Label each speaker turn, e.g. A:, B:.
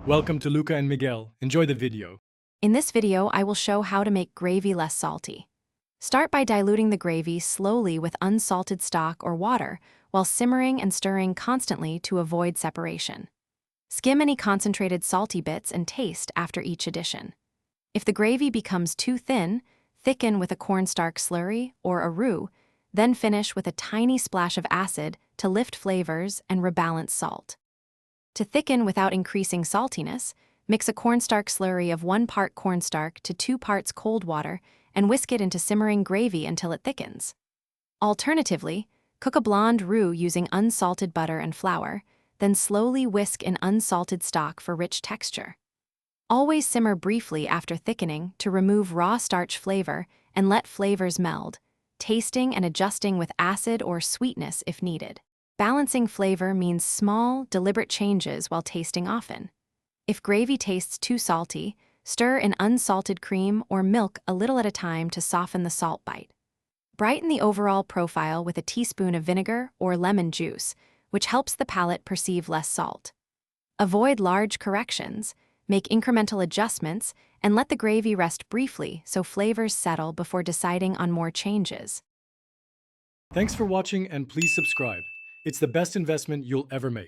A: Welcome to Luca and Miguel. Enjoy the video.
B: In this video, I will show how to make gravy less salty. Start by diluting the gravy slowly with unsalted stock or water while simmering and stirring constantly to avoid separation. Skim any concentrated salty bits and taste after each addition. If the gravy becomes too thin, thicken with a cornstarch slurry or a roux, then finish with a tiny splash of acid to lift flavors and rebalance salt. To thicken without increasing saltiness, mix a cornstarch slurry of 1 part cornstarch to 2 parts cold water and whisk it into simmering gravy until it thickens. Alternatively, cook a blonde roux using unsalted butter and flour, then slowly whisk in unsalted stock for rich texture. Always simmer briefly after thickening to remove raw starch flavor and let flavors meld, tasting and adjusting with acid or sweetness if needed. Balancing flavor means small, deliberate changes while tasting often. If gravy tastes too salty, stir in unsalted cream or milk a little at a time to soften the salt bite. Brighten the overall profile with a teaspoon of vinegar or lemon juice, which helps the palate perceive less salt. Avoid large corrections, make incremental adjustments, and let the gravy rest briefly so flavors settle before deciding on more changes.
A: Thanks for watching and please subscribe. It's the best investment you'll ever make.